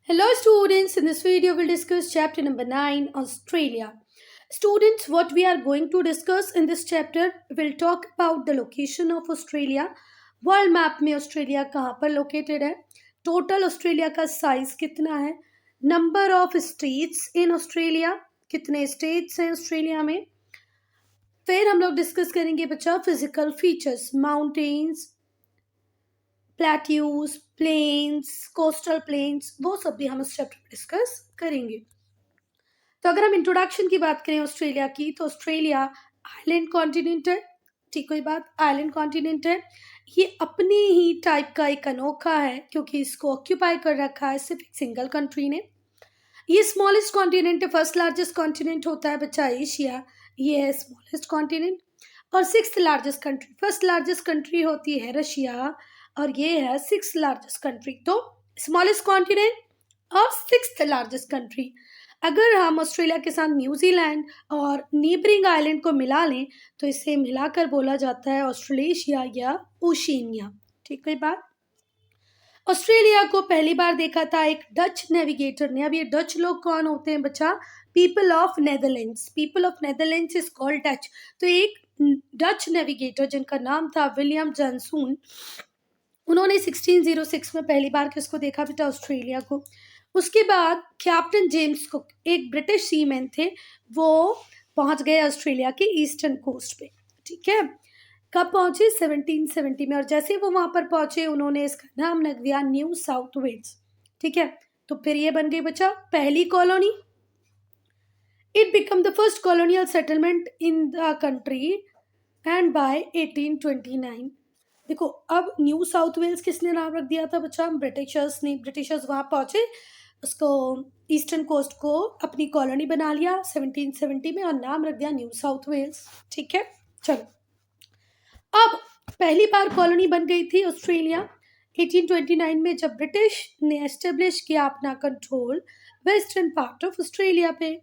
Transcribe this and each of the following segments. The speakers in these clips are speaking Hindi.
Hello students, in this video we'll discuss chapter number 9, Australia. Students, what we are going to discuss in this chapter, we'll talk about the location of Australia. World map में ऑस्ट्रेलिया कहाँ पर लोकेटेड है, टोटल ऑस्ट्रेलिया का साइज कितना है, number of states in Australia, कितने स्टेट्स हैं ऑस्ट्रेलिया में। फिर हम लोग डिस्कस करेंगे बच्चा physical features, mountains, plateaus, plains, coastal plains, वो सब भी हम इस चैप्टर में डिस्कस करेंगे। तो अगर हम इंट्रोडक्शन की बात करें ऑस्ट्रेलिया की, तो ऑस्ट्रेलिया आइलैंड कॉन्टिनेंट है। ठीक, कोई बात, आइलैंड कॉन्टिनेंट है। ये अपनी ही टाइप का एक अनोखा है क्योंकि इसको ऑक्यूपाई कर रखा है सिर्फ एक सिंगल कंट्री ने। ये स्मॉलेस्ट कॉन्टिनेंट है। फर्स्ट लार्जेस्ट कॉन्टिनेंट होता है बच्चा एशिया, ये है स्मॉलेस्ट कॉन्टिनेंट। और sixth largest country, first largest country होती है रशिया और ये है सिक्स्थ लार्जेस्ट कंट्री। तो स्मॉलेस्ट कॉन्टिनेंट और सिक्स्थ लार्जेस्ट कंट्री। अगर हम ऑस्ट्रेलिया के साथ न्यूजीलैंड और नीबरिंग आइलैंड को मिला लें तो इसे मिलाकर बोला जाता है ऑस्ट्रेलेशिया या ओशिनिया। ठीक है बात। ऑस्ट्रेलिया को पहली बार देखा था एक डच नेविगेटर ने। अब ये डच लोग कौन होते हैं बच्चा? People of Netherlands. People of Netherlands is called Dutch. तो एक डच नेविगेटर जिनका नाम था विलियम जानसून, उन्होंने 1606 में पहली बार किसको देखा बेटा? ऑस्ट्रेलिया को। उसके बाद कैप्टन जेम्स कुक, एक ब्रिटिश सीमैन थे, वो पहुंच गए ऑस्ट्रेलिया के ईस्टर्न कोस्ट पे। ठीक है, कब पहुंचे? 1770 में। और जैसे वो वहां पर पहुंचे उन्होंने इसका नाम रख दिया न्यू साउथ वेल्स। ठीक है, तो फिर ये बन गई बच्चा पहली colony. It become the first colonial settlement in the country and by 1829। देखो, अब न्यू साउथ वेल्स किसने नाम रख दिया था बच्चा? ब्रिटिशर्स ने। ब्रिटिशर्स वहां पहुंचे, उसको ईस्टर्न कोस्ट को अपनी कॉलोनी बना लिया 1770 में और नाम रख दिया न्यू साउथ वेल्स। ठीक है, चलो अब पहली बार कॉलोनी बन गई थी ऑस्ट्रेलिया 1829 में, जब ब्रिटिश ने एस्टेब्लिश किया अपना control western part of Australia पे।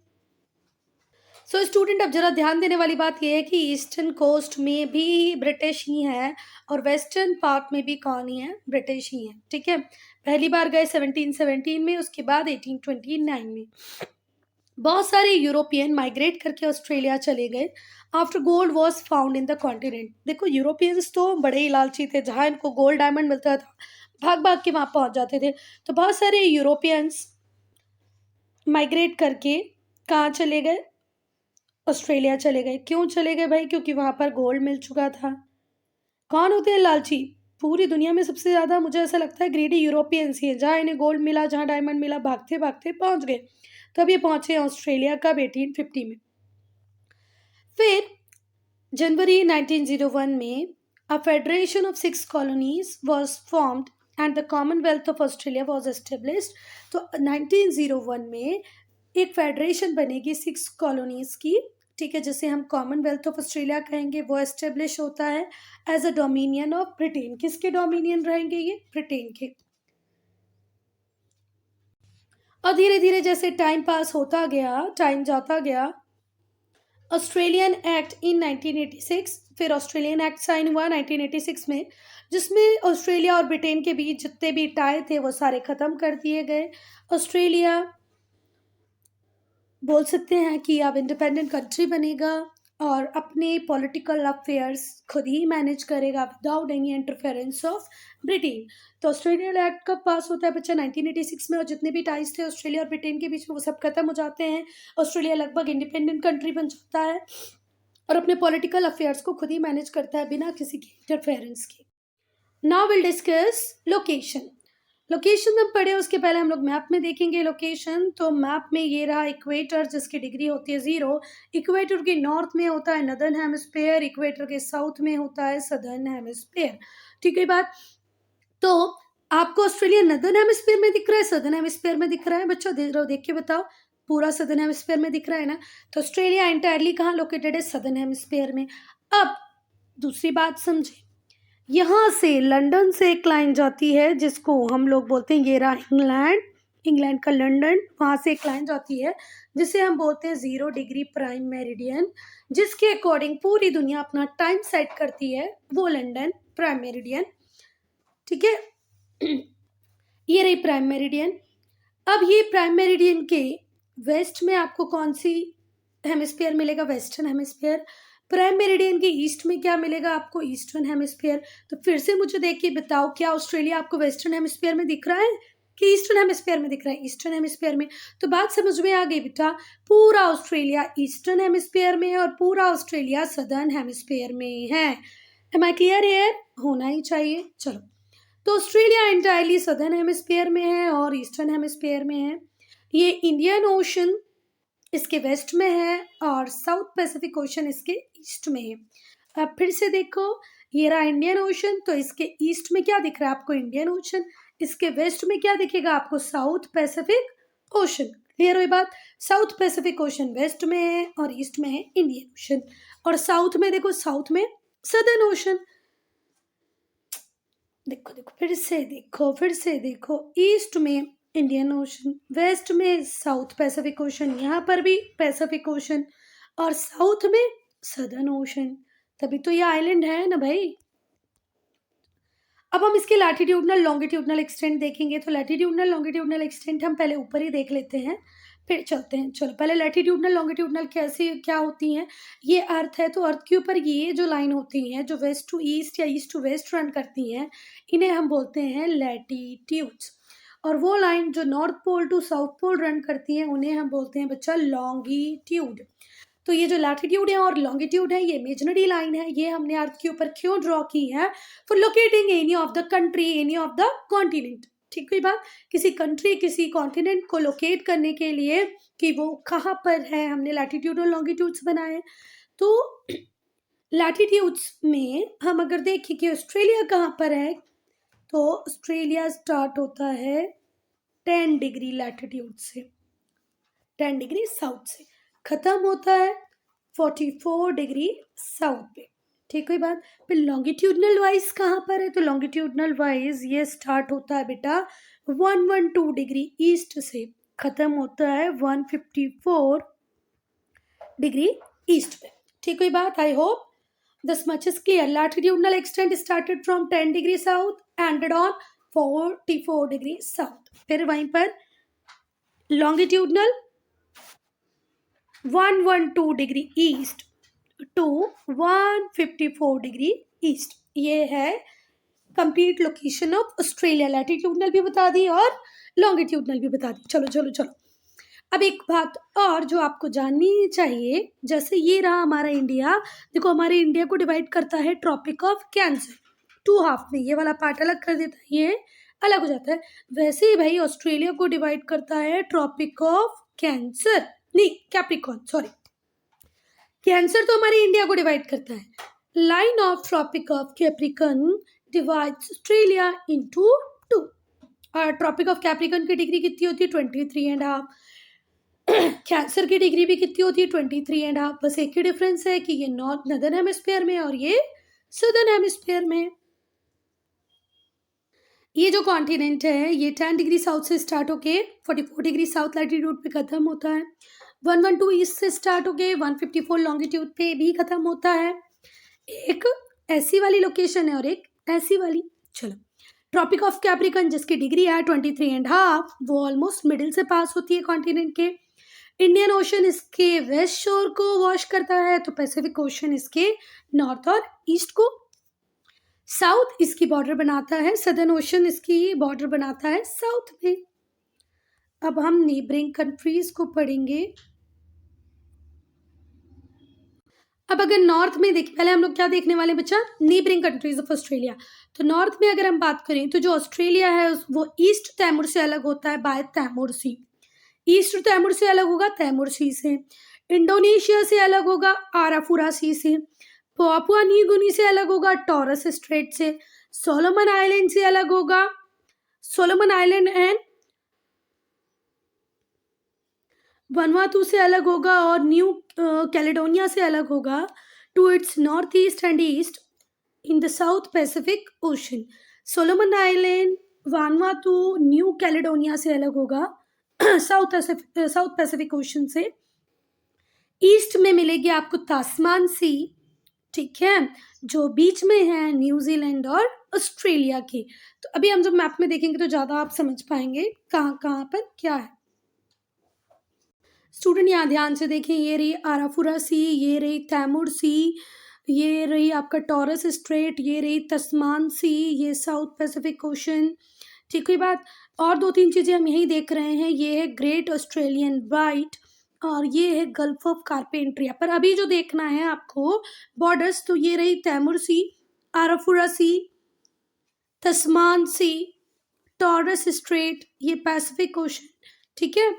सो स्टूडेंट, अब जरा ध्यान देने वाली बात यह है कि ईस्टर्न कोस्ट में भी ब्रिटिश ही है और वेस्टर्न पार्ट में भी कौन ही है? ब्रिटिश ही है। ठीक है, पहली बार गए 1717 में, उसके बाद 1829 में। बहुत सारे यूरोपियन माइग्रेट करके ऑस्ट्रेलिया चले गए after gold was found in the continent. देखो, यूरोपियंस तो बड़े ही लालची थे, जहाँ इनको गोल्ड डायमंड मिलता था भाग भाग के वहाँ पहुँच जाते थे। तो बहुत सारे यूरोपियंस माइग्रेट करके कहाँ चले गए? ऑस्ट्रेलिया चले गए। क्यों चले गए भाई? क्योंकि वहाँ पर गोल्ड मिल चुका था। कौन होते हैं लालची? पूरी दुनिया में सबसे ज़्यादा मुझे ऐसा लगता है ग्रीडी यूरोपियंस ही हैं। जहाँ इन्हें गोल्ड मिला, जहाँ डायमंड मिला, भागते भागते पहुँच गए। तब ये पहुँचे ऑस्ट्रेलिया कब? 1850 में। फिर जनवरी 1901 में a federation of 6 colonies was formed and the Commonwealth of Australia was established. तो 1901 में एक फेडरेशन बनेगी 6 कॉलोनीज की। ठीक है, जिसे हम कॉमनवेल्थ ऑफ ऑस्ट्रेलिया कहेंगे। वो एस्टेब्लिश होता है as a dominion of Britain. किसके डोमिनियन रहेंगे ये? ब्रिटेन के। और धीरे धीरे जैसे टाइम पास होता गया, टाइम जाता गया, ऑस्ट्रेलियन एक्ट इन 1986, फिर ऑस्ट्रेलियन एक्ट साइन हुआ 1986 में, जिसमें ऑस्ट्रेलिया और ब्रिटेन के बीच जितने भी टाई थे वो सारे ख़त्म कर दिए गए। ऑस्ट्रेलिया बोल सकते हैं कि अब इंडिपेंडेंट कंट्री बनेगा और अपने पॉलिटिकल अफेयर्स खुद ही मैनेज करेगा without any interference of Britain. तो ऑस्ट्रेलियन एक्ट कब पास होता है बच्चा? 1986 में। और जितने भी टाइज थे ऑस्ट्रेलिया और ब्रिटेन के बीच में वो सब खत्म हो जाते हैं। ऑस्ट्रेलिया लगभग इंडिपेंडेंट कंट्री बन जाता है और अपने पॉलिटिकल अफेयर्स को खुद ही मैनेज करता है बिना किसी की इंटरफेरेंस के। Now will discuss location. Location हम पढ़े उसके पहले हम लोग मैप में देखेंगे लोकेशन। तो मैप में ये रहा इक्वेटर, जिसकी डिग्री होती है 0। इक्वेटर के नॉर्थ में होता है नदर्न हेमिस्फेयर, इक्वेटर के साउथ में होता है सदर्न हेमिस्फेयर। ठीक है बात। तो आपको ऑस्ट्रेलिया नदर्न हेमिस्फेयर में दिख रहा है, सदर्न हेमिस्फेयर में दिख रहा है? बच्चों देख के बताओ, पूरा सदर्न हेमिस्फेयर में दिख रहा है ना? तो ऑस्ट्रेलिया एंटायरली कहाँ लोकेटेड है? सदर्न हेमिस्फेयर में। अब दूसरी बात समझे, यहाँ से लंदन से एक लाइन जाती है जिसको हम लोग बोलते हैं, ये रहा इंग्लैंड, इंग्लैंड का लंदन, वहाँ से एक लाइन जाती है जिसे हम बोलते हैं 0 डिग्री प्राइम मेरिडियन, जिसके अकॉर्डिंग पूरी दुनिया अपना टाइम सेट करती है, वो लंदन प्राइम मेरिडियन। ठीक है, ये रही प्राइम मेरिडियन। अब ये प्राइम मेरिडियन के वेस्ट में आपको कौन सी हेमिस्फीयर मिलेगा? Western hemisphere. प्राइम मेरिडियन के ईस्ट में क्या मिलेगा आपको? Eastern hemisphere. तो फिर से मुझे देख के बताओ, क्या ऑस्ट्रेलिया आपको वेस्टर्न हेमिस्फीयर में दिख रहा है कि ईस्टर्न हेमिस्फीयर में दिख रहा है? ईस्टर्न हेमिस्फीयर में। तो बात समझ में आ गई बेटा, पूरा ऑस्ट्रेलिया ईस्टर्न हेमिस्फीयर में है और पूरा ऑस्ट्रेलिया सदर्न हेमिस्फीयर में है। M I clear? हियर होना ही चाहिए। चलो, तो ऑस्ट्रेलिया एंटायरली सदर्न हेमिस्फीयर में है और ईस्टर्न हेमिस्फीयर में है। ये इंडियन ओशन इसके वेस्ट में है और साउथ पैसिफिक ओशन इसके ईस्ट में है। अब फिर से देखो, ये रहा इंडियन ओशन, तो इसके ईस्ट में क्या दिख रहा है आपको? Indian ocean. इसके वेस्ट में क्या दिखेगा आपको? South Pacific ocean. क्लियर हुई बात? साउथ पैसिफिक ओशन वेस्ट में है और ईस्ट में है इंडियन ओशन। और साउथ में देखो, साउथ में सदर्न ओशन। देखो देखो, फिर से देखो, ईस्ट में इंडियन ओशन, वेस्ट में साउथ पैसिफिक ओशन, यहाँ पर भी पैसिफिक ओशन और साउथ में सदर्न ओशन। तभी तो ये आइलैंड है ना भाई। अब हम इसके लैटिट्यूडनल लॉन्गिट्यूडनल एक्सटेंट देखेंगे। तो लैटिट्यूडनल लॉन्गिट्यूडनल एक्सटेंट हम पहले ऊपर ही देख लेते हैं, फिर चलते हैं। चलो, पहले लैटिट्यूडनल लॉन्गिट्यूडनल कैसे क्या होती हैं? ये अर्थ है, तो अर्थ के ऊपर ये जो लाइन होती हैं जो वेस्ट टू ईस्ट या ईस्ट टू वेस्ट रन करती हैं, इन्हें हम बोलते हैं लैटिट्यूड्स। और वो लाइन जो north pole to south pole run करती हैं, उन्हें हम बोलते हैं बच्चा लॉन्गिट्यूड। तो ये जो लैटिट्यूड है और लॉन्गिट्यूड है, ये इमेजिनरी लाइन है। ये हमने अर्थ के ऊपर क्यों ड्रॉ की है? For locating any of the country, any of the continent. ठीक हुई बात? किसी कंट्री, किसी कॉन्टिनेंट को लोकेट करने के लिए कि वो कहाँ पर है, हमने लैटिट्यूड और लॉन्गिट्यूड्स बनाए। तो लैटिट्यूड्स में हम अगर देखें कि ऑस्ट्रेलिया कहाँ पर है, तो ऑस्ट्रेलिया स्टार्ट होता है 10 डिग्री लैटिट्यूड से, 10 डिग्री साउथ से, खत्म होता है 44 डिग्री साउथ पे। ठीक हुई बात? फिर लॉन्गिट्यूडनल वाइज कहाँ पर है? तो लॉन्गिट्यूडनल वाइज ये स्टार्ट होता है बेटा 112 डिग्री ईस्ट से, खत्म होता है 154 डिग्री ईस्ट पे। ठीक हुई बात? I hope this much is clear. Latitudinal extent started from 10 degree south, ended on 44 degree south. फिर वहीं पर longitudinal 112 degree east to 154 degree east. ये है complete location of Australia. Latitudinal भी बता दी और लॉन्गिट्यूडनल भी बता दी। चलो चलो चलो, अब एक बात और जो आपको जाननी चाहिए, जैसे ये रहा हमारा इंडिया। देखो, हमारे इंडिया को डिवाइड करता है ट्रॉपिक ऑफ कैंसर, 2 हाफ में। ये वाला पार्ट अलग कर देता है, ये अलग हो जाता है। वैसे ही भाई ऑस्ट्रेलिया को डिवाइड करता है ट्रॉपिक ऑफ कैंसर, नहीं कैप्रिकॉर्न, सॉरी। कैंसर तो हमारे इंडिया को डिवाइड करता है। Line of Tropic of Capricorn divides Australia into 2। और ट्रॉपिक ऑफ कैप्रिकॉर्न की डिग्री कितनी होती है? 23.5। कैंसर की डिग्री भी कितनी होती है? 23.5। बस एक ही डिफरेंस है कि ये नॉर्दर्न हेमिस्फीयर में और ये सदर्न हेमिस्फीयर में। ये जो कॉन्टिनेंट है, ये 10 डिग्री साउथ से स्टार्ट होके 44 डिग्री साउथ लैटिट्यूड पे खत्म होता है। 112 ईस्ट से स्टार्ट होके 154 लॉन्गिट्यूड पे भी खत्म होता है। एक ऐसी वाली लोकेशन है और एक ऐसी वाली। चलो, ट्रॉपिक ऑफ कैप्रिकॉर्न जिसकी डिग्री है 23.5, वो ऑलमोस्ट मिडिल से पास होती है कॉन्टिनेंट के। इंडियन ओशन इसके वेस्ट शोर को वॉश करता है, तो पैसिफिक ओशन इसके नॉर्थ और ईस्ट को। साउथ इसकी बॉर्डर बनाता है, सदर्न ओशन इसकी बॉर्डर बनाता है साउथ में। अब हम नेबरिंग कंट्रीज को पढ़ेंगे। अब अगर नॉर्थ में देखिए, पहले हम लोग क्या देखने वाले बच्चा? Neighbouring countries of Australia. तो नॉर्थ में अगर हम बात करें, तो जो ऑस्ट्रेलिया है वो ईस्ट तैमूर से अलग होता है बाय तैमूर सी। ईस्ट तैमूर से अलग होगा तैमूर सी से। इंडोनेशिया से अलग होगा आराफुरा सी से। पापुआ न्यू गिनी से अलग होगा टॉरस स्ट्रेट से। सोलोमन आइलैंड से अलग होगा सोलोमन आइलैंड एंड वनवातु से अलग होगा और न्यू कैलेडोनिया से अलग होगा to its north east and east in the south Pacific ocean. Solomon island, Vanuatu, New Caledonia से अलग होगा साउथ पैसिफिक ओशन से। ईस्ट में मिलेगी आपको तास्मान सी ठीक है, जो बीच में है न्यूजीलैंड और ऑस्ट्रेलिया की। तो अभी हम जब मैप में देखेंगे तो ज़्यादा आप समझ पाएंगे कहाँ कहाँ पर क्या है। स्टूडेंट यहाँ ध्यान से देखें, ये रही आराफुरा सी, ये रही तैमूर सी, ये रही आपका टॉरस स्ट्रेट, ये रही तस्मान सी, ये साउथ पैसिफिक ओशन। ठीक है बात। और दो तीन चीज़ें हम यही देख रहे हैं, ये है ग्रेट ऑस्ट्रेलियन वाइट और ये है गल्फ ऑफ कारपेंट्रिया। पर अभी जो देखना है आपको बॉर्डर्स, तो ये रही तैमूर सी, आराफुरा सी, तस्मान सी, टॉरस स्ट्रेट, ये पैसिफिक ओशन। ठीक है,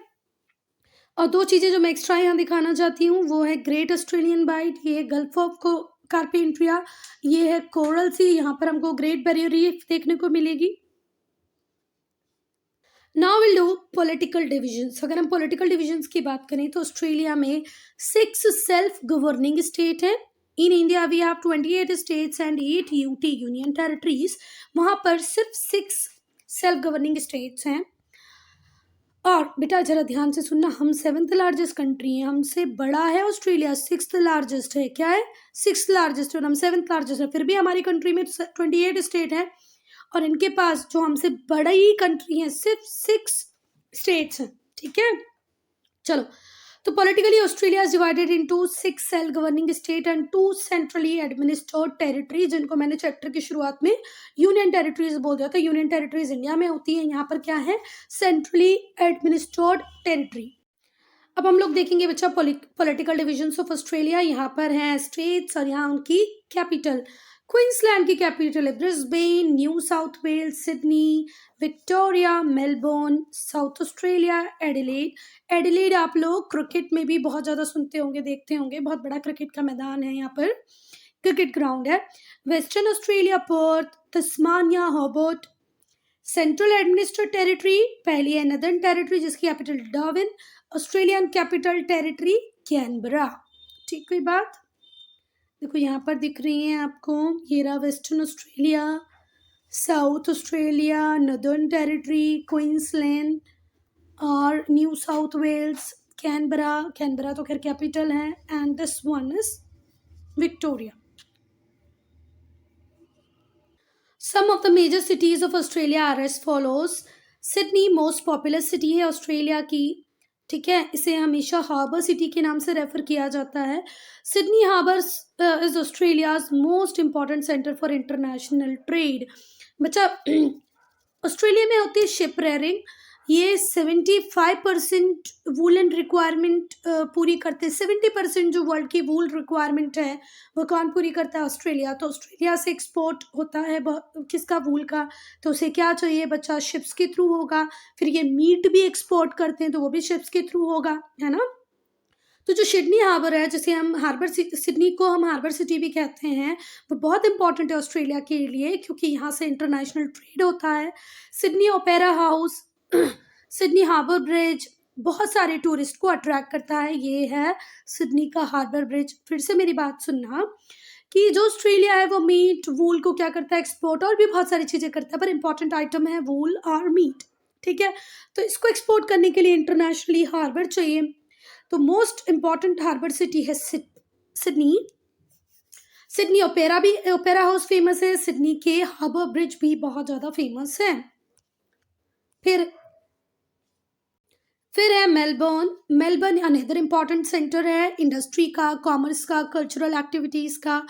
और दो चीज़ें जो मैं एक्स्ट्रा यहाँ दिखाना चाहती हूँ वो है ग्रेट ऑस्ट्रेलियन बाइट, ये है गल्फ ऑफ को कारपेंट्रिया, ये है कोरल सी, यहाँ पर हमको ग्रेट बैरियर रीफ देखने को मिलेगी। Now will do political divisions. अगर हम पॉलिटिकल डिविजन्स की बात करें तो ऑस्ट्रेलिया में 6 सेल्फ गवर्निंग स्टेट हैं। In India we have 28 states and 8 UT union territories. वहाँ पर सिर्फ 6 सेल्फ गवर्निंग स्टेट्स हैं। और बेटा जरा ध्यान से सुनना, हम 7th लार्जेस्ट कंट्री हैं, हमसे बड़ा है ऑस्ट्रेलिया, 6th लार्जेस्ट है। क्या है? 6th लार्जेस्ट, और हम 7th लार्जेस्ट है। फिर भी हमारी कंट्री में 28 स्टेट हैं और इनके पास जो हमसे बड़ी कंट्री है सिर्फ 6 स्टेट्स हैं। ठीक है, चलो। तो politically Australia is divided into 6 self governing state and 2 centrally administered territory, जिनको मैंने चैप्टर की शुरुआत में यूनियन टेरिटरीज बोल दिया था। यूनियन टेरिटरीज इंडिया में होती है, यहाँ पर क्या है? Centrally administered territory. अब हम लोग देखेंगे बच्चा पॉलिटिकल डिविजन्स ऑफ ऑस्ट्रेलिया। यहाँ पर हैं स्टेट्स और यहाँ उनकी कैपिटल। क्वींसलैंड की कैपिटल है Brisbane, New South Wales Sydney, Victoria, Melbourne, South Australia Adelaide. Adelaide आप लोग क्रिकेट में भी बहुत ज़्यादा सुनते होंगे, देखते होंगे, बहुत बड़ा क्रिकेट का मैदान है, यहाँ पर क्रिकेट ग्राउंड है। Western Australia Perth, Tasmania Hobart. Central administrative territory पहली है नदर्न टेरिटरी जिसकी capital Darwin. Australian capital territory Canberra. ठीक हुई बात। देखो यहाँ पर दिख रही है आपको, ये रहा western Australia, south Australia, northern territory, Queensland और New South Wales, Canberra. Canberra तो खैर कैपिटल है, and this one is Victoria. Some of the major cities of Australia are as follows. Sydney most popular city है ऑस्ट्रेलिया की। ठीक है, इसे हमेशा हार्बर सिटी के नाम से रेफर किया जाता है। Sydney harbour is Australia's most important centre for international trade. बच्चा ऑस्ट्रेलिया में होती है शिप रेयरिंग, ये 75% वूलन रिक्वायरमेंट पूरी करते हैं। 70% जो वर्ल्ड की वूल रिक्वायरमेंट है वो कौन पूरी करता है? ऑस्ट्रेलिया। तो ऑस्ट्रेलिया से एक्सपोर्ट होता है किसका? वूल का। तो उसे क्या चाहिए बच्चा? शिप्स के थ्रू होगा। फिर ये मीट भी एक्सपोर्ट करते हैं तो वो भी शिप्स के थ्रू होगा, है ना। तो जो सिडनी हार्बर है, जिसे हम सिडनी को हम हार्बर सिटी भी कहते हैं, वो बहुत इंपॉर्टेंट है ऑस्ट्रेलिया के लिए क्योंकि यहाँ से इंटरनेशनल ट्रेड होता है। Sydney Opera House, Sydney Harbour Bridge बहुत सारे टूरिस्ट को अट्रैक्ट करता है। ये है सिडनी का हार्बर ब्रिज। फिर से मेरी बात सुनना कि जो ऑस्ट्रेलिया है वो मीट वूल को क्या करता है? एक्सपोर्ट, और भी बहुत सारी चीज़ें करता है, पर इंपॉर्टेंट आइटम है वूल और मीट। ठीक है, तो इसको एक्सपोर्ट करने के लिए इंटरनेशनली हार्बर चाहिए। तो मोस्ट इम्पॉर्टेंट हार्बर सिटी है Sydney. Sydney Opera house famous है, सिडनी के हार्बर ब्रिज भी बहुत ज़्यादा फेमस है। फिर है Melbourne. Melbourne another important centre है इंडस्ट्री का, कॉमर्स का, कल्चरल एक्टिविटीज़ का।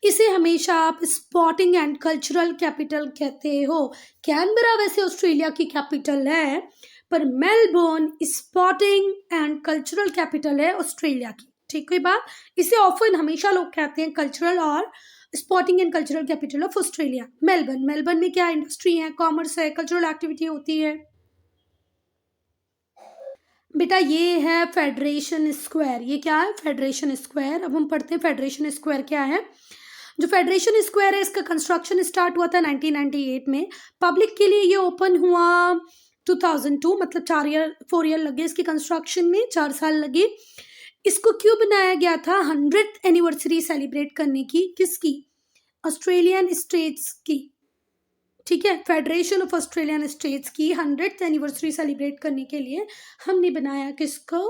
इसे हमेशा आप स्पोर्टिंग एंड कल्चरल कैपिटल कहते हो। कैनबरा वैसे ऑस्ट्रेलिया की कैपिटल है, पर Melbourne sporting and cultural capital है ऑस्ट्रेलिया की। ठीक है बात। इसे ऑफन हमेशा लोग कहते हैं कल्चरल और sporting and cultural capital of Australia. Melbourne में क्या इंडस्ट्री है, कॉमर्स है, कल्चरल एक्टिविटी होती है। बेटा ये है फेडरेशन स्क्वायर। ये क्या है? Federation square. अब हम पढ़ते हैं फेडरेशन स्क्वायर क्या है। जो फेडरेशन स्क्वायर है इसका कंस्ट्रक्शन स्टार्ट हुआ था 1998 में। पब्लिक के लिए ये ओपन हुआ 2002, मतलब 4 ईयर लगे इसकी कंस्ट्रक्शन में, 4 साल लगे। इसको क्यों बनाया गया था? 100th एनिवर्सरी सेलिब्रेट करने की। किसकी? ऑस्ट्रेलियन स्टेट्स की। ठीक है, फेडरेशन ऑफ ऑस्ट्रेलियन स्टेट्स की 100th एनिवर्सरी सेलिब्रेट करने के लिए हमने बनाया किसको?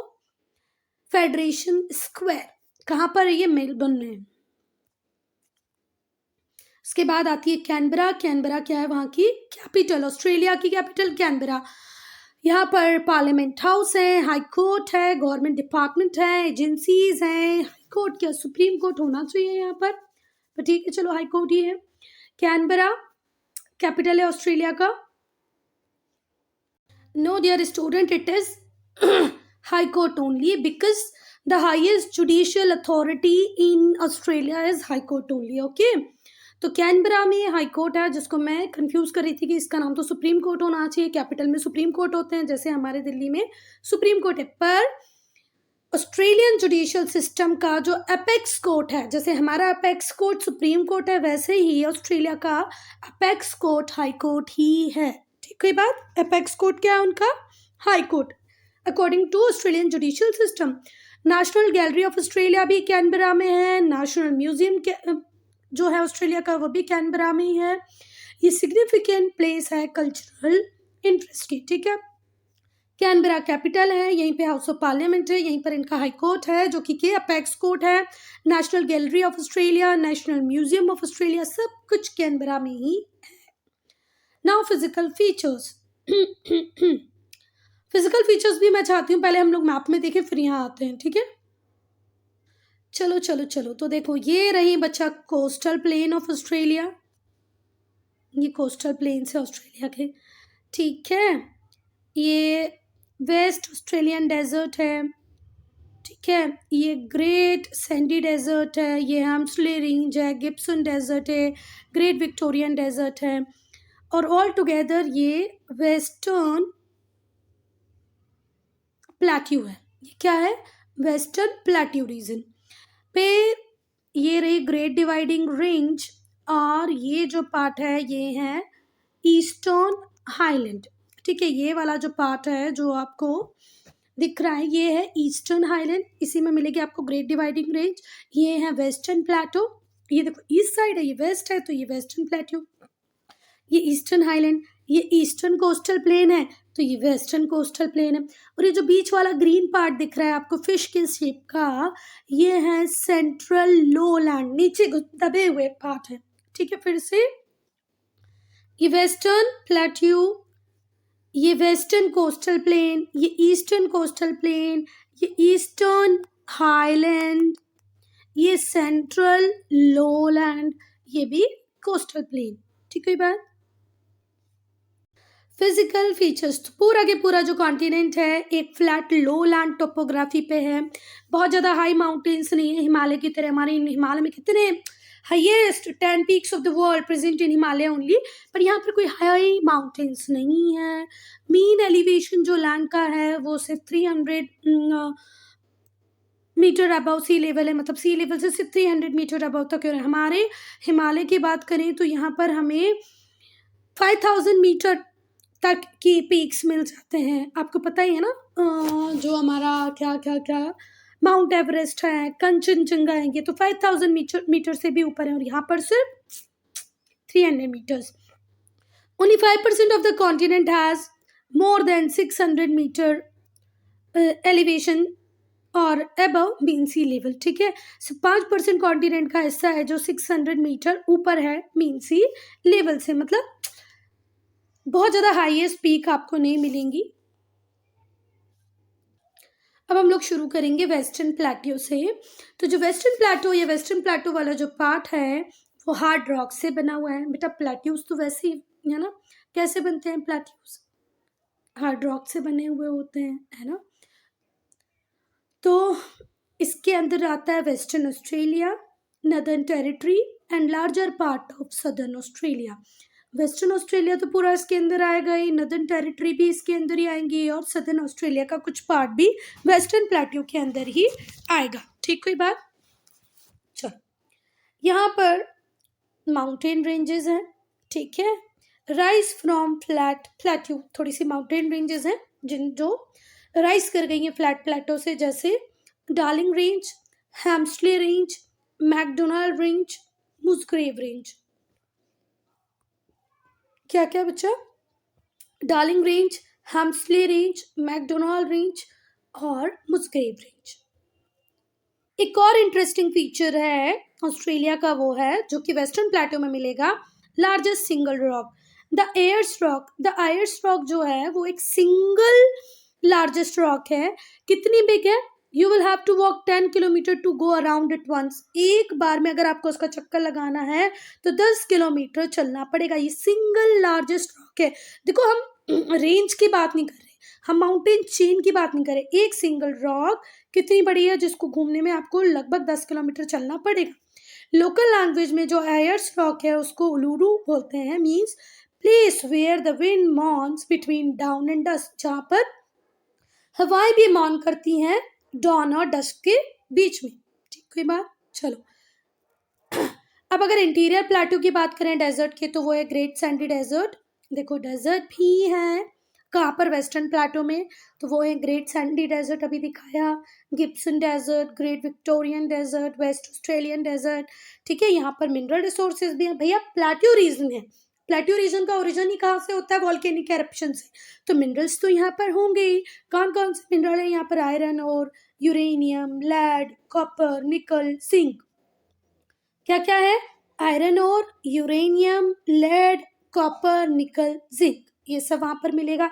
Federation square. कहाँ पर है ये? मेलबर्न में। उसके बाद आती है कैनबरा। कैनबरा क्या है? वहाँ की कैपिटल, ऑस्ट्रेलिया की कैपिटल कैनबरा। यहाँ पर पार्लियामेंट हाउस है, हाई कोर्ट है, गवर्नमेंट डिपार्टमेंट है, एजेंसीज हैं। हाई कोर्ट क्या, सुप्रीम कोर्ट होना चाहिए यहाँ पर ठीक है, चलो हाई कोर्ट ही है। कैनबरा कैपिटल है ऑस्ट्रेलिया का। No, dear student, it is High Court only because the highest judicial authority in Australia is High Court only. Okay? तो कैनबरा में हाई कोर्ट है, जिसको मैं कंफ्यूज कर रही थी कि इसका नाम तो सुप्रीम कोर्ट होना चाहिए, कैपिटल में सुप्रीम कोर्ट होते हैं जैसे हमारे दिल्ली में सुप्रीम कोर्ट है, पर ऑस्ट्रेलियन जुडिशियल सिस्टम का जो अपेक्स कोर्ट है, जैसे हमारा अपेक्स कोर्ट सुप्रीम कोर्ट है, वैसे ही ऑस्ट्रेलिया का अपेक्स कोर्ट हाई कोर्ट ही है। ठीक है बात? अपेक्स कोर्ट क्या है उनका? High Court, according to Australian judicial system. National Gallery of Australia भी कैनबरा में है। नेशनल म्यूजियम जो है ऑस्ट्रेलिया का वो भी कैनबरा में ही है। ये सिग्निफिकेंट प्लेस है कल्चरल इंटरेस्ट की। ठीक है, कैनबरा कैपिटल है, यहीं पे हाउस ऑफ पार्लियामेंट है, यहीं पर इनका हाई कोर्ट है जो कि अपेक्स कोर्ट है। National Gallery of Australia, national museum of Australia, सब कुछ कैनबरा में ही है। Now physical features. Physical features भी मैं चाहती हूँ पहले हम लोग मैप में देखें फिर यहाँ आते हैं। ठीक है, चलो चलो चलो, तो देखो ये रही बच्चा कोस्टल प्लेन ऑफ ऑस्ट्रेलिया। ये कोस्टल प्लेन है ऑस्ट्रेलिया के। ठीक है, ये वेस्ट ऑस्ट्रेलियन डेजर्ट है। ठीक है, ये ग्रेट सैंडी डेजर्ट है, ये हैम्सले रेंज है, गिब्सन डेजर्ट है, ग्रेट विक्टोरियन डेजर्ट है, और ऑल टुगेदर ये वेस्टर्न प्लेट्यू है। ये क्या है? वेस्टर्न प्लेट्यू रीजन पे ये रही ग्रेट डिवाइडिंग रेंज, और ये जो पार्ट है ये है ईस्टर्न हाईलैंड। ठीक है, ये वाला जो पार्ट है जो आपको दिख रहा है ये है ईस्टर्न हाईलैंड, इसी में मिलेगी आपको ग्रेट डिवाइडिंग रेंज। ये है वेस्टर्न प्लेटो, ये देखो ईस्ट साइड है, ये वेस्ट है तो ये वेस्टर्न प्लेट्यू। ये ईस्टर्न हाईलैंड, ये ईस्टर्न कोस्टल प्लेन है तो ये वेस्टर्न कोस्टल प्लेन है। और ये जो बीच वाला ग्रीन पार्ट दिख रहा है आपको फिश के शेप का, ये है सेंट्रल लोलैंड, नीचे दबे हुए पार्ट है। ठीक है, फिर से ये वेस्टर्न प्लेट्यू, ये वेस्टर्न कोस्टल प्लेन, ये ईस्टर्न कोस्टल प्लेन, ये ईस्टर्न हाईलैंड, ये सेंट्रल लोलैंड, ये भी कोस्टल प्लेन। ठीक है बात? फिजिकल फीचर्स, तो पूरा के पूरा जो कॉन्टिनेंट है एक फ्लैट लो लैंड टोपोग्राफी पे है, बहुत ज़्यादा हाई माउंटेन्स नहीं है हिमालय की तरह। हमारे हिमालय में कितने highest 10 peaks of the world present in Himalaya only, पर यहाँ पर कोई हाई माउंटेन्स नहीं है। मीन एलिवेशन जो लैंड का है वो सिर्फ 300 मीटर अबव सी लेवल है, मतलब सी लेवल से सिर्फ 300 मीटर अबव तक है। हमारे हिमालय की बात करें तो यहाँ पर हमें 5000 मीटर तक की पीक्स मिल जाते हैं। आपको पता ही है ना, जो हमारा क्या क्या क्या माउंट एवरेस्ट है, कंचनजंगा है, ये तो 5000 मीटर से भी ऊपर है, और यहाँ पर सिर्फ 300 metres. Only 5% of the continent has more than 600 metre elevation और अबव मीन सी लेवल। ठीक है, 5% कॉन्टिनेंट का हिस्सा है जो 600 मीटर ऊपर है मीन सी लेवल से, मतलब बहुत ज़्यादा हाईएस्ट पीक आपको नहीं मिलेंगी। अब हम लोग शुरू करेंगे वेस्टर्न प्लेट्यू से। तो जो वेस्टर्न प्लेट्यू, ये वेस्टर्न प्लेट्यू वाला जो पार्ट है वो हार्ड रॉक से बना हुआ है। बेटा प्लेट्यूज तो वैसे ही है ना, कैसे बनते हैं प्लेट्यूज? हार्ड रॉक से बने हुए होते हैं, है ना। तो इसके अंदर आता है western Australia, northern territory and larger part of southern Australia. Western Australia तो पूरा इसके अंदर आएगा ही, नदर्न टेरिटरी भी इसके अंदर ही आएंगी, और सदर्न ऑस्ट्रेलिया का कुछ पार्ट भी वेस्टर्न प्लेट्यू के अंदर ही आएगा। ठीक, कोई बात? चलो, यहाँ पर माउंटेन रेंजेस हैं। ठीक है, राइज फ्रॉम फ्लैट प्लेट्यू, थोड़ी सी माउंटेन रेंजेस हैं जिन जो राइज कर गई हैं फ्लैट प्लेटो से, जैसे Darling range, Hamersley range, McDonald range, Musgrave range. क्या क्या बच्चा? Darling range, Hamersley range, McDonald range और मुस्ग्रेव रेंज। एक और इंटरेस्टिंग फीचर है ऑस्ट्रेलिया का वो है जो कि वेस्टर्न प्लेटो में मिलेगा, largest single rock. The Ayers Rock जो है वो एक सिंगल लार्जेस्ट रॉक है। कितनी बिग है? You will have to walk 10 kilometre to go around it once. एक बार में अगर आपको उसका चक्कर लगाना है तो 10 किलोमीटर चलना पड़ेगा। ये सिंगल लार्जेस्ट रॉक है। देखो, हम रेंज की बात नहीं कर रहे, हम माउंटेन चेन की बात नहीं कर रहे। एक सिंगल रॉक कितनी बड़ी है जिसको घूमने में आपको लगभग 10 किलोमीटर चलना पड़ेगा। लोकल लैंग्वेज में जो आयर्स रॉक है उसको उलूरू बोलते हैं, means place where the wind moans between dawn and dusk, जहाँ पर हवाएं भी मॉन करती हैं डॉन और डस्क के बीच में। ठीक है बात। चलो, अब अगर इंटीरियर प्लेटू की बात करें डेजर्ट के, तो वो है ग्रेट सैंडी डेजर्ट। देखो, डेजर्ट भी है कहाँ पर? वेस्टर्न प्लेटो में। तो वो है ग्रेट सैंडी डेजर्ट अभी दिखाया, Gibson Desert, Great Victorian Desert, West Australian Desert. ठीक है, यहाँ पर मिनरल रिसोर्सेज भी हैं। भैया, प्लेट्यू रीजन है, प्लेट्यू रीजन का ओरिजिन ही कहाँ से होता है? वॉल्केनिक एरप्शन से। तो मिनरल्स तो यहाँ पर होंगे ही। कौन कौन से मिनरल है यहाँ पर? आयरन और यूरेनियम, लेड, कॉपर, निकल, जिंक। क्या क्या है? आयरन और यूरेनियम, लेड, कॉपर, निकल, जिंक, ये सब वहां पर मिलेगा।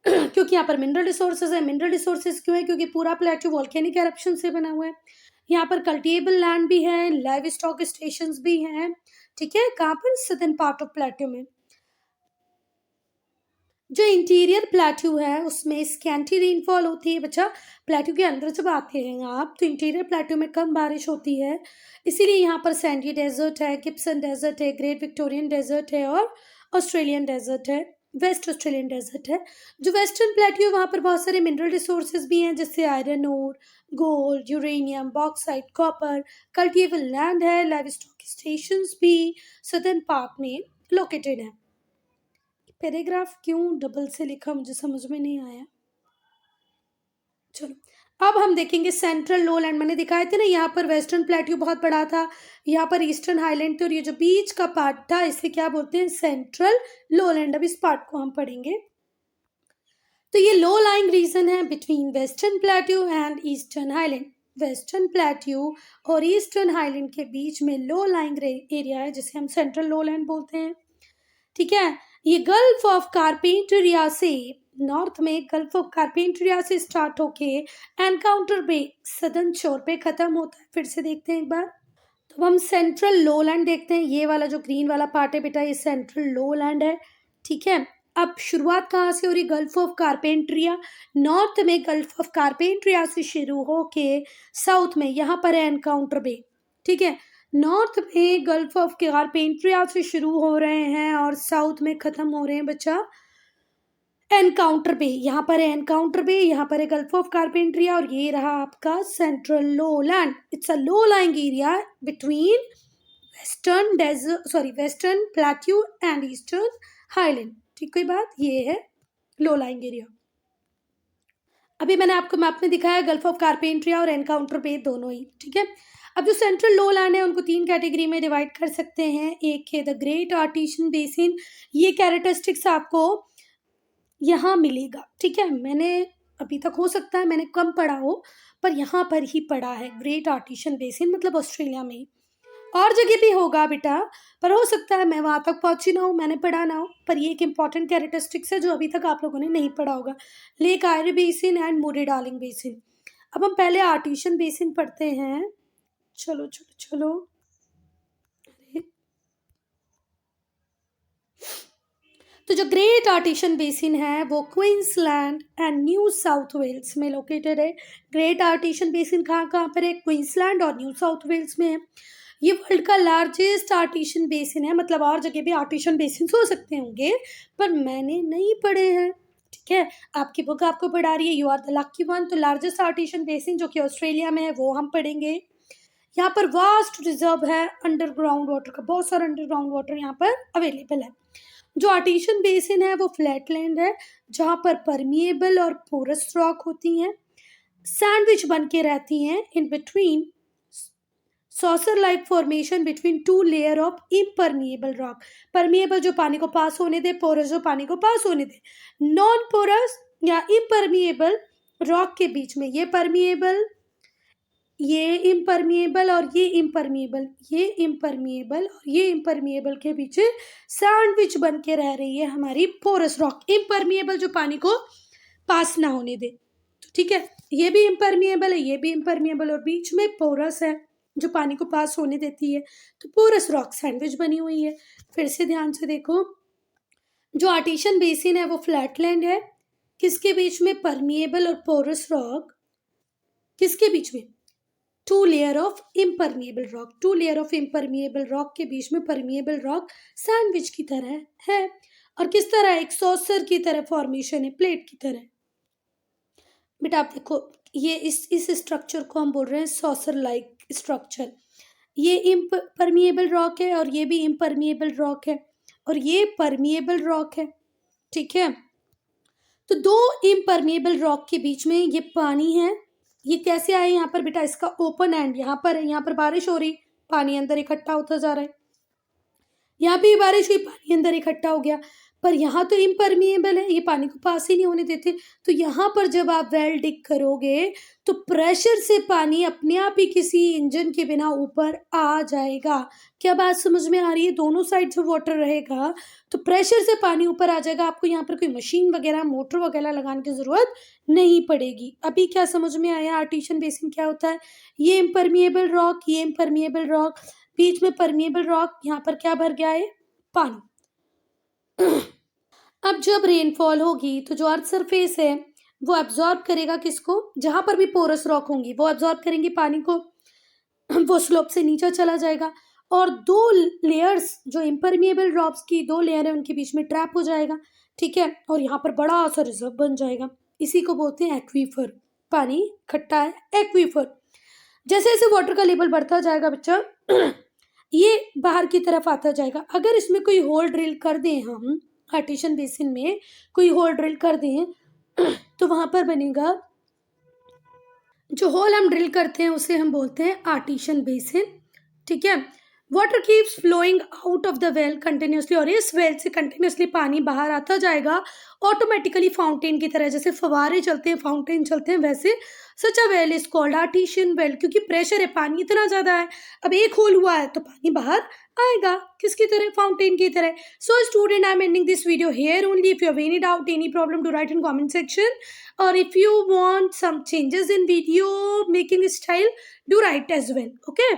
क्योंकि यहाँ पर मिनरल रिसोर्सेज है। मिनरल रिसोर्सेज क्यों है? क्योंकि पूरा प्लेट्यू वॉल्केनिक एरप्शन से बना हुआ है। यहाँ पर कल्टिएबल लैंड भी है, लाइव स्टॉक स्टेशंस भी हैं। ठीक है, कहाँ पर? सदर्न पार्ट ऑफ प्लेट्यू में। जो इंटीरियर प्लेट्यू है उसमें स्कैंटी रेनफॉल होती है। बच्चा, प्लेट्यू के अंदर जब आते हैं आप तो इंटीरियर प्लेट्यू में कम बारिश होती है, इसीलिए यहाँ पर सैंडी डेजर्ट है, गिब्सन डेजर्ट है, ग्रेट विक्टोरियन डेजर्ट है और ऑस्ट्रेलियन डेजर्ट है, वेस्ट ऑस्ट्रेलियन डेजर्ट है। जो वेस्टर्न प्लेट्यू, वहाँ पर बहुत सारे मिनरल रिसोर्सेज भी हैं, जैसे iron ore, gold, uranium, bauxite, copper, cultivable land है, लाइव स्टॉक स्टेशंस भी सदर्न पार्ट में लोकेटेड है। पैराग्राफ क्यों डबल से लिखा, मुझे समझ में नहीं आया। चलो, अब हम देखेंगे सेंट्रल लोलैंड। मैंने दिखाए थे ना, यहाँ पर वेस्टर्न प्लेट्यू बहुत बड़ा था, यहाँ पर ईस्टर्न हाईलैंड थे, और ये जो बीच का पार्ट था इसे क्या बोलते हैं? Central lowland. अब इस पार्ट को हम पढ़ेंगे। तो ये लो लाइंग रीजन है between western plateau and eastern highland. Western plateau और ईस्टर्न हाईलैंड के बीच में लो लाइंग एरिया है जिसे हम सेंट्रल लोलैंड बोलते हैं। ठीक है, ये गल्फ ऑफ कारपेंटरिया से नॉर्थ में, गल्फ ऑफ कारपेंटरिया से स्टार्ट होके एनकाउंटर बे सदर्न शोर पे खत्म होता है। फिर से देखते हैं एक बार। तो हम सेंट्रल लोलैंड देखते हैं। ये वाला जो ग्रीन वाला पार्ट है बेटा, ये सेंट्रल लोलैंड है। ठीक है, अब शुरुआत कहाँ से हो रही? Gulf of Carpentaria. नॉर्थ में गल्फ ऑफ कारपेंटरिया से शुरू होके साउथ में यहाँ पर है एनकाउंटर बे। ठीक है, नॉर्थ में गल्फ ऑफ कारपेंटरिया से शुरू हो रहे हैं और साउथ में खत्म हो रहे हैं बच्चा एनकाउंटर बे। यहाँ पर है एनकाउंटर बे, यहाँ पर है गल्फ ऑफ कारपेंटरिया, और ये रहा आपका central lowland. It's a low lying area between western plateau and eastern highland. ठीक, कोई बात? ये है लो लाइंग एरिया। अभी मैंने आपको मैप में दिखाया गल्फ ऑफ कारपेंटरिया और एनकाउंटर बे दोनों ही। ठीक है, अब जो सेंट्रल लो लैंड है उनको 3 कैटेगरी में डिवाइड कर सकते हैं। एक है द ग्रेट आर्टिशियन बेसिन। ये कैरेक्टरिस्टिक्स आपको यहाँ मिलेगा। ठीक है, मैंने अभी तक, हो सकता है मैंने कम पढ़ा हो, पर यहाँ पर ही पढ़ा है। ग्रेट आर्टिशियन बेसिन मतलब ऑस्ट्रेलिया में ही, और जगह भी होगा बेटा, पर हो सकता है मैं वहाँ तक पहुँची ना हूँ, मैंने पढ़ा ना हो। पर ये एक इंपॉर्टेंट कैरेक्टरिस्टिक्स है जो अभी तक आप लोगों ने नहीं पढ़ा होगा। Lake Ayre basin and Moore darling basin. अब हम पहले आर्टिशियन बेसिन पढ़ते हैं। चलो चलो चलो, तो जो ग्रेट आर्टिशियन बेसिन है वो Queensland and New South Wales में लोकेटेड है। ग्रेट आर्टिशियन बेसिन कहाँ कहाँ पर है? क्वींसलैंड और न्यू साउथ वेल्स में है। ये वर्ल्ड का लार्जेस्ट आर्टिशियन बेसिन है। मतलब और जगह भी आर्टिशियन बेसिन हो सकते होंगे, पर मैंने नहीं पढ़े हैं। ठीक है, आपकी बुक आपको पढ़ा रही है, you are the lucky one. तो लार्जेस्ट आर्टिशियन बेसिन जो कि ऑस्ट्रेलिया में है वो हम पढ़ेंगे। यहाँ पर वास्ट रिजर्व है अंडरग्राउंड वाटर का, बहुत सारा अंडरग्राउंड वाटर यहाँ पर अवेलेबल है। जो आर्टिशियन बेसिन है वो फ्लैटलैंड है जहाँ पर परमिएबल और पोरस रॉक होती हैं, सैंडविच बन के रहती हैं in between saucer like formation between 2 layer of impermeable rock. Permeable जो पानी को पास होने दे, पोरस जो पानी को पास होने दे। नॉन पोरस या इम्परमिएबल रॉक के बीच में ये परमिएबल ये इम्परमिएबल और ये इम्परमिएबल, ये इम्परमिएबल और ये इम्परमिएबल के बीच सैंडविच बन के रह रही है हमारी पोरस रॉक। इम्परमिएबल जो पानी को पास ना होने दे, तो ठीक है, ये भी इम्परमिएबल है, ये भी इम्परमिएबल, और बीच में पोरस है जो पानी को पास होने देती है, तो पोरस रॉक सैंडविच बनी हुई है। फिर से ध्यान से देखो, जो आर्टिशियन बेसिन है वो फ्लैटलैंड है, किसके बीच में, परमिएबल और पोरस रॉक, किसके बीच में, two layer of impermeable rock, two layer of impermeable rock के बीच में परमिएबल रॉक सैंडविच की तरह है। और किस तरह, एक सॉसर की तरह फॉर्मेशन है, प्लेट की तरह। बेटा आप देखो, ये इस स्ट्रक्चर को हम बोल रहे हैं सॉसर लाइक स्ट्रक्चर। ये इम्परमिएबल रॉक है और ये भी इम्परमिएबल रॉक है और ये परमिएबल रॉक है, ठीक है। तो दो इम्परमिएबल रॉक के बीच में ये पानी है। ये कैसे आए यहाँ पर बेटा, इसका ओपन एंड यहाँ पर है, यहाँ पर बारिश हो रही, पानी अंदर इकट्ठा होता जा रहा है, यहाँ भी बारिश हुई, पानी अंदर इकट्ठा हो गया, पर यहाँ तो इम्परमिएबल है, ये पानी को पास ही नहीं होने देते। तो यहाँ पर जब आप वेल डिग करोगे तो प्रेशर से पानी अपने आप ही किसी इंजन के बिना ऊपर आ जाएगा। क्या बात समझ में आ रही है, दोनों साइड से वाटर रहेगा तो प्रेशर से पानी ऊपर आ जाएगा, आपको यहाँ पर कोई मशीन वगैरह मोटर वगैरह लगाने की जरूरत नहीं पड़ेगी। अभी क्या समझ में आया, आर्टिशियन बेसिन क्या होता है, ये इम्परमिएबल रॉक, ये इम्परमिएबल रॉक, बीच में परमिएबल रॉक, यहाँ पर क्या भर गया है, पानी। अब जब रेनफॉल होगी तो जो अर्थ सरफेस है वो एब्जॉर्ब करेगा किसको, जहां पर भी पोरस रॉक होंगी वो एब्जॉर्ब करेंगी पानी को, वो स्लोप से नीचे चला जाएगा और दो लेयर्स, जो इम्परमिएबल रॉक्स की दो लेयर है उनके बीच में ट्रैप हो जाएगा, ठीक है, और यहाँ पर बड़ा सा रिजर्व बन जाएगा। इसी को बोलते हैं एक्वीफर, पानी खट्टा है, एक्वीफर। जैसे जैसे वाटर का लेवल बढ़ता जाएगा बच्चा, ये बाहर की तरफ आता जाएगा। अगर इसमें कोई होल ड्रिल कर दें हम, आर्टिशियन बेसिन में कोई होल ड्रिल कर दें तो वहां पर बनेगा, जो होल हम ड्रिल करते हैं उसे हम बोलते हैं आर्टिशियन बेसिन, ठीक है। Water keeps flowing out of the well continuously, और इस वेल से कंटिन्यूसली पानी बाहर आता जाएगा ऑटोमेटिकली, फाउंटेन की तरह, जैसे फवारे चलते हैं, फाउंटेन चलते हैं, वैसे such a well is called artesian well, क्योंकि प्रेशर है, पानी इतना ज्यादा है, अब एक होल हुआ है तो पानी बाहर आएगा, किसकी तरह, फाउंटेन की तरह। So student, I am ending this video here only. If you have any doubt, any problem, to write in comment section, or if you want some changes in video making style, do write as well, okay।